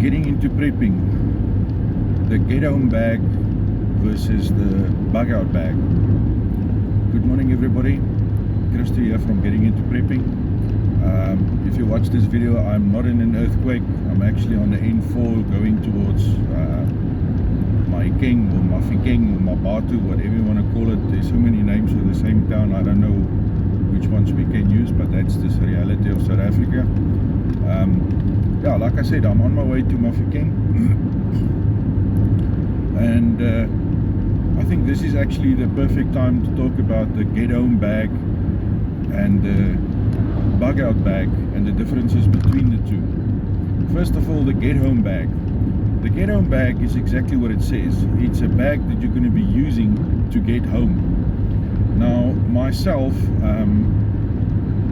getting into prepping, the get-home bag versus the bug-out bag. Good morning everybody, Christo here from Getting Into Prepping. If you watch this video, I'm not in an earthquake. I'm actually on the N4 going towards Mahikeng or Mafikeng or Mabatu, whatever you want to call it. There's so many names for the same town, I don't know which ones we can use, but that's the reality of South Africa. Yeah, like I said, I'm on my way to Mafikeng. And I think this is actually the perfect time to talk about the get-home bag and the bug-out bag and the differences between the two. First of all, the get-home bag. The get-home bag is exactly what it says. It's a bag that you're going to be using to get home. Now, myself,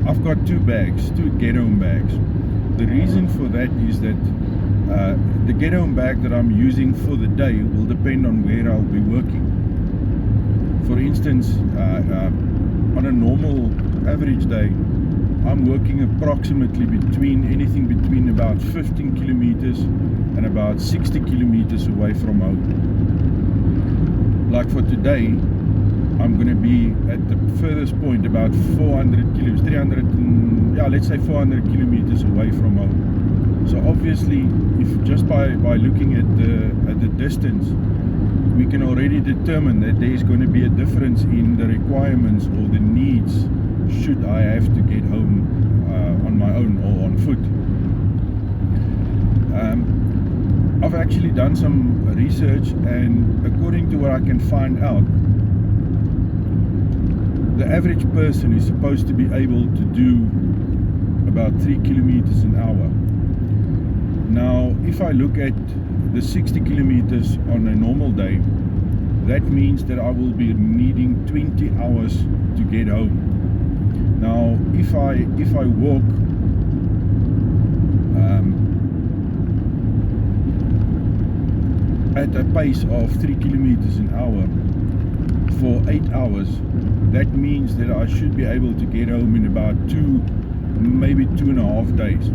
I've got two get-home bags. The reason for that is that the get-home bag that I'm using for the day will depend on where I'll be working. For instance, on a normal average day, I'm working approximately anything between about 15 kilometers and about 60 kilometers away from home. Like for today, I'm going to be at the furthest point about 400 kilometers, let's say 400 kilometers away from home. So obviously, if just by looking at the distance, we can already determine that there is going to be a difference in the requirements or the needs should I have to get home on my own or on foot. I've actually done some research, and according to what I can find out, the average person is supposed to be able to do about 3 kilometers an hour. Now, if I look at the 60 kilometers on a normal day, that means that I will be needing 20 hours to get home. Now, if I walk at a pace of 3 kilometers an hour for 8 hours, that means that I should be able to get home in about maybe 2.5 days.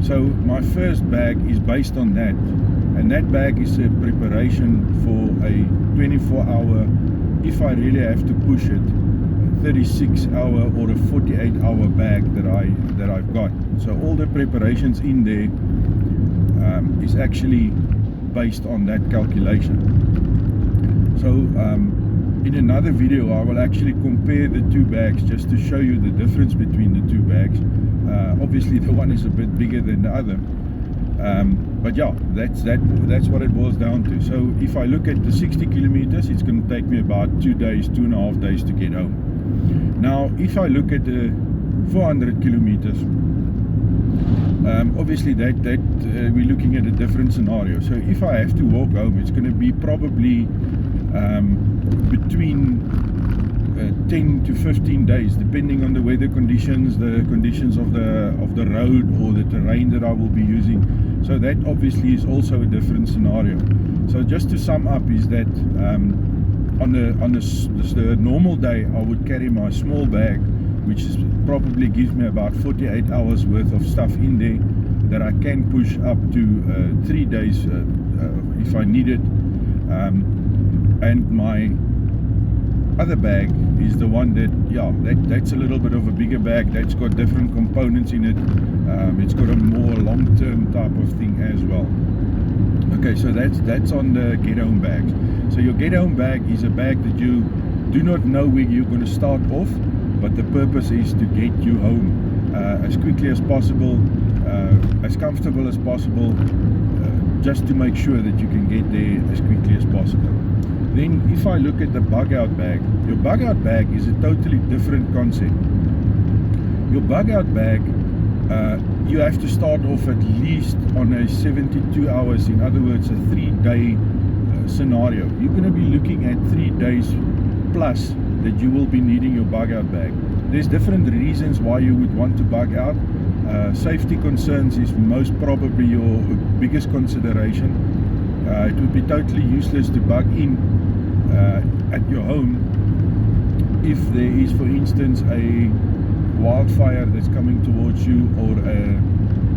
So my first bag is based on that, and that bag is a preparation for a 24-hour, if I really have to push it, 36-hour or a 48-hour bag that I've got. So all the preparations in there is actually based on that calculation. So in another video, I will actually compare the two bags just to show you the difference between the two bags. Obviously, the one is a bit bigger than the other, but yeah, that's what it boils down to. So if I look at the 60 kilometers, it's going to take me about 2 days, 2.5 days to get home. Now, if I look at the 400 kilometers, obviously that we're looking at a different scenario. So if I have to walk home, it's going to be probably between 10 to 15 days, depending on the weather conditions, the conditions of the road or the terrain that I will be using. So that obviously is also a different scenario. So just to sum up is that on the normal day, I would carry my small bag, which probably gives me about 48 hours worth of stuff in there that I can push up to 3 days if I need it. And my other bag is the one that's a little bit of a bigger bag. That's got different components in it. It's got a more long-term type of thing as well. Okay, so that's on the get-home bags. So your get-home bag is a bag that you do not know where you're going to start off, but the purpose is to get you home as quickly as possible, as comfortable as possible, just to make sure that you can get there as quickly as possible. Then if I look at the bug-out bag, your bug-out bag is a totally different concept. Your bug-out bag, you have to start off at least on a 72 hours, in other words, a 3-day scenario. You're going to be looking at 3 days plus that you will be needing your bug-out bag. There's different reasons why you would want to bug out. Safety concerns is most probably your biggest consideration. It would be totally useless to bug in at your home if there is, for instance, a wildfire that's coming towards you, or a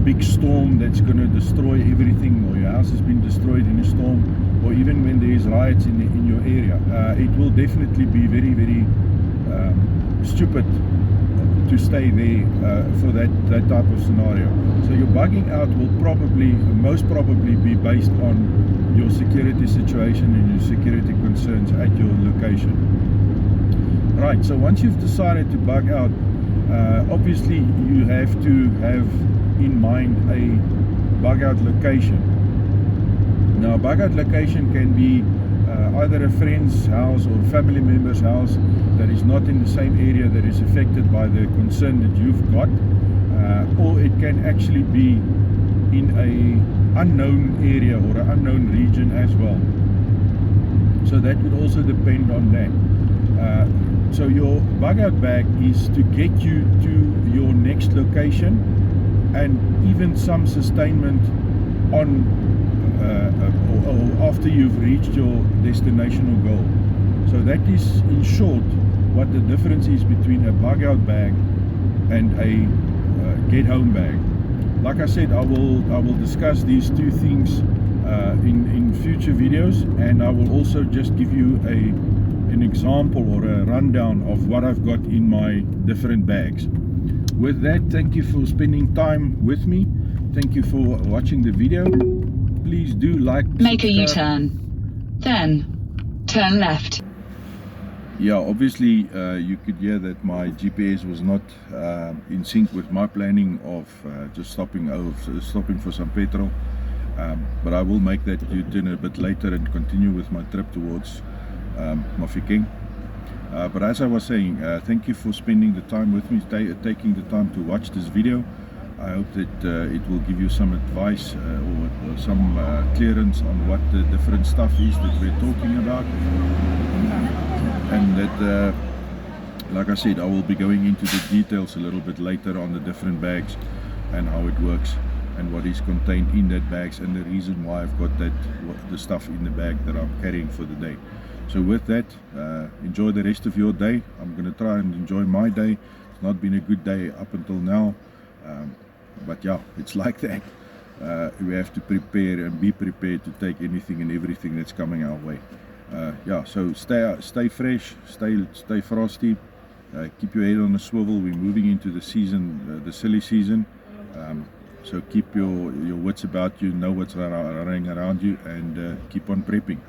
big storm that's going to destroy everything, or your house has been destroyed in a storm, or even when there is riots in your area. It will definitely be very, very stupid to stay there for that type of scenario. So your bugging out will most probably be based on your security situation and your security concerns at your location. Right, so once you've decided to bug out, obviously you have to have in mind a bug out location. Now, a bug out location can be either a friend's house or family member's house that is not in the same area that is affected by the concern that you've got, or it can actually be in a unknown area or an unknown region as well. So that would also depend on that. So your bug out bag is to get you to your next location and even some sustainment on or after you've reached your destination or goal. So that is in short what the difference is between a bug out bag and a get home bag. Like I said, I will discuss these two things in future videos, and I will also just give you an example or a rundown of what I've got in my different bags. With that, thank you for spending time with me. Thank you for watching the video. Please do like, make a U-turn, then turn left. Yeah, obviously you could hear that my GPS was not in sync with my planning of just stopping for some petrol, but I will make that U-turn a bit later and continue with my trip towards Mafeking. But as I was saying, thank you for spending the time with me, taking the time to watch this video. I hope that it will give you some advice or some clearance on what the different stuff is that we're talking about, and that like I said, I will be going into the details a little bit later on the different bags and how it works and what is contained in that bags and the reason why I've got the stuff in the bag that I'm carrying for the day. So with that, enjoy the rest of your day. I'm going to try and enjoy my day. It's not been a good day up until now, but yeah, it's like that. We have to prepare and be prepared to take anything and everything that's coming our way. Yeah, so stay fresh, stay frosty, keep your head on a swivel. We're moving into the season, the silly season, so keep your wits about you, know what's running around you, and keep on prepping.